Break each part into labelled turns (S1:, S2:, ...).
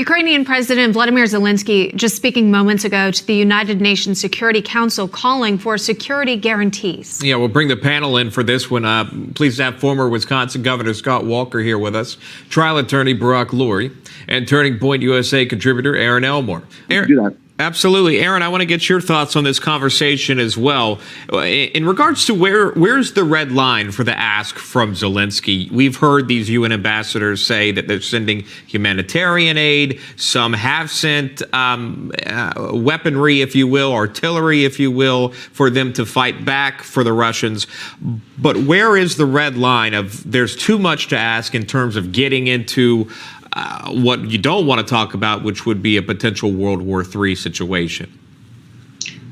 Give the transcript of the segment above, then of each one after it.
S1: Ukrainian President Vladimir Zelensky just speaking moments ago to the United Nations Security Council calling for security guarantees.
S2: Yeah, we'll bring the panel in for this one. Pleased to have former Wisconsin Governor Scott Walker here with us, trial attorney Barack Lurie, and Turning Point USA contributor Erin Elmore. Absolutely. Erin, I want to get your thoughts on this conversation as well. In regards to where's the red line for the ask from Zelensky? We've heard these UN ambassadors say that they're sending humanitarian aid. Some have sent weaponry, if you will, artillery, if you will, for them to fight back for the Russians. But where is the red line of there's too much to ask in terms of getting into what you don't want to talk about, which would be a potential World War III situation?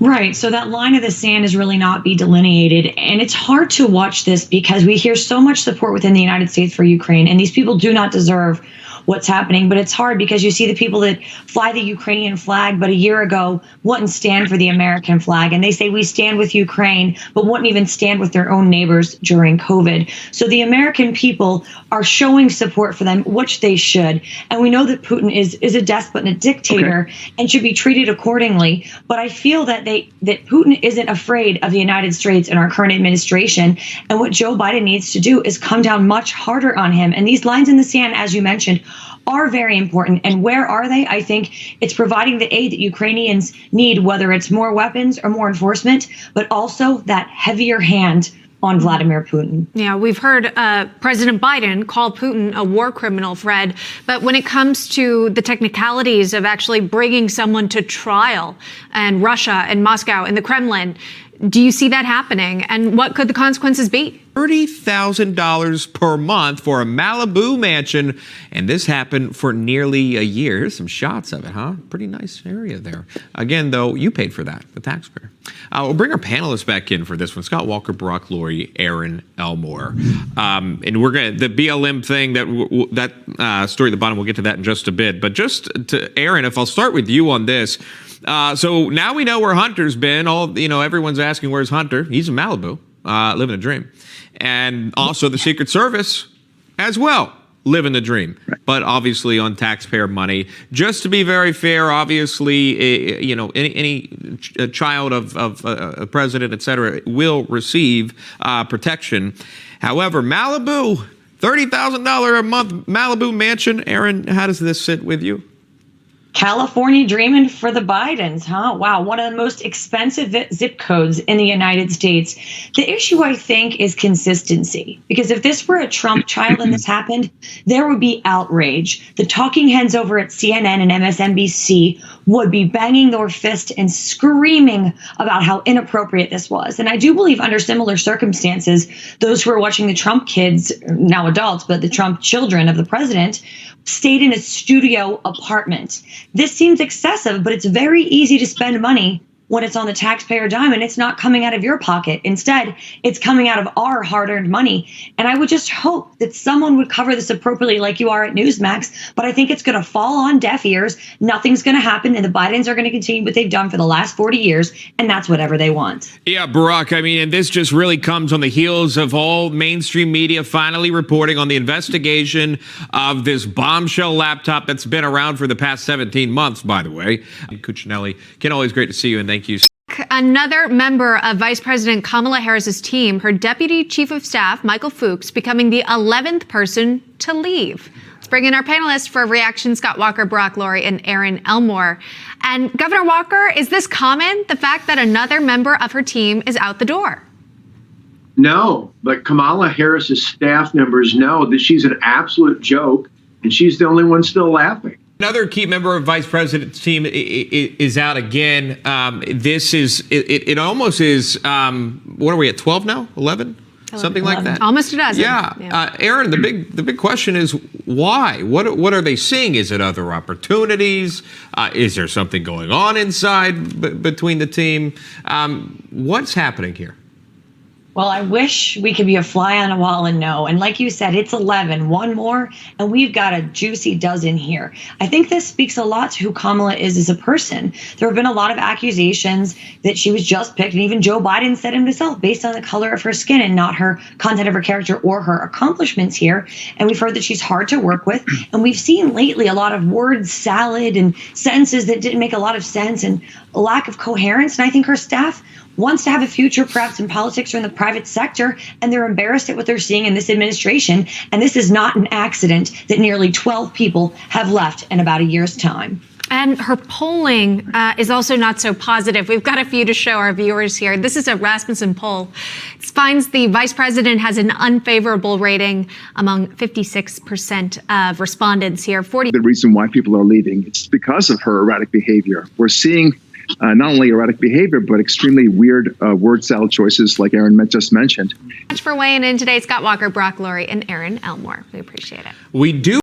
S3: Right. So that line of the sand is really not be delineated. And it's hard to watch this because we hear so much support within the United States for Ukraine, and these people do not deserve what's happening. But it's hard because you see the people that fly the Ukrainian flag, but a year ago wouldn't stand for the American flag. And they say we stand with Ukraine, but wouldn't even stand with their own neighbors during COVID. So the American people are showing support for them, which they should. And we know that Putin is a despot and a dictator and should be treated accordingly. But I feel that that Putin isn't afraid of the United States and our current administration. And what Joe Biden needs to do is come down much harder on him. And these lines in the sand, as you mentioned, are very important. And where are they? I think it's providing the aid that Ukrainians need, whether it's more weapons or more enforcement, but also that heavier hand on Vladimir Putin.
S1: Yeah, we've heard President Biden call Putin a war criminal, Fred. But when it comes to the technicalities of actually bringing someone to trial and Russia and Moscow and the Kremlin, do you see that happening? And what could the consequences be?
S2: $30,000 per month for a Malibu mansion. And this happened for nearly a year. Here's some shots of it, huh? Pretty nice area there. Again, though, you paid for that, the taxpayer. We'll bring our panelists back in for this one. Scott Walker, Barack Lurie, Erin Elmore. And we're going to, the BLM thing, that story at the bottom, we'll get to that in just a bit. But just to, Erin, if I'll start with you on this. So now we know where Hunter's been. Everyone's asking, where's Hunter? He's in Malibu, living a dream. And also the Secret Service as well, living the dream, but obviously on taxpayer money. Just to be very fair, obviously, any child of a president, et cetera, will receive protection. However, Malibu, $30,000 a month Malibu mansion. Erin, how does this sit with you?
S3: California dreaming for the Bidens, huh? Wow, one of the most expensive zip codes in the United States. The issue, I think, is consistency. Because if this were a Trump child and this happened, there would be outrage. The talking heads over at CNN and MSNBC would be banging their fist and screaming about how inappropriate this was. And I do believe under similar circumstances, those who are watching the Trump kids, now adults, but the Trump children of the president, stayed in a studio apartment. This seems excessive, but it's very easy to spend money when it's on the taxpayer dime and it's not coming out of your pocket. Instead, it's coming out of our hard-earned money. And I would just hope that someone would cover this appropriately like you are at Newsmax. But I think it's going to fall on deaf ears. Nothing's going to happen. And the Bidens are going to continue what they've done for the last 40 years. And that's whatever they want.
S2: Yeah, Barack, and this just really comes on the heels of all mainstream media finally reporting on the investigation of this bombshell laptop that's been around for the past 17 months, by the way. Cuccinelli, Ken, always great to see you, and thank you.
S1: Another member of Vice President Kamala Harris's team, her Deputy Chief of Staff, Michael Fuchs, becoming the 11th person to leave. Let's bring in our panelists for a reaction, Scott Walker, Barack Lurie, and Erin Elmore. And Governor Walker, is this common, the fact that another member of her team is out the door?
S4: No, but Kamala Harris's staff members know that she's an absolute joke, and she's the only one still laughing.
S2: Another key member of Vice President's team is out again. This is, it almost is, what are we at, 12 now? 11? Something 11. Like that?
S1: Almost a dozen.
S2: Yeah. Erin, the big question is why? What are they seeing? Is it other opportunities? Is there something going on inside between the team? What's happening here?
S3: Well, I wish we could be a fly on a wall and know. And like you said, it's 11, one more, and we've got a juicy dozen here. I think this speaks a lot to who Kamala is as a person. There have been a lot of accusations that she was just picked, and even Joe Biden said himself, based on the color of her skin and not her content of her character or her accomplishments here. And we've heard that she's hard to work with. And we've seen lately a lot of word salad and sentences that didn't make a lot of sense and a lack of coherence. And I think her staff wants to have a future perhaps in politics or in the private sector, and they're embarrassed at what they're seeing in this administration. And this is not an accident that nearly 12 people have left in about a year's time.
S1: And her polling is also not so positive. We've got a few to show our viewers here. This is a Rasmussen poll. It finds the vice president has an unfavorable rating among 56% of respondents here. The
S5: reason why people are leaving, it's because of her erratic behavior. We're seeing not only erratic behavior, but extremely weird word salad choices like Erin just mentioned.
S1: Thanks for weighing in today. Scott Walker, Brock Lurie, and Erin Elmore. We appreciate it.
S2: We do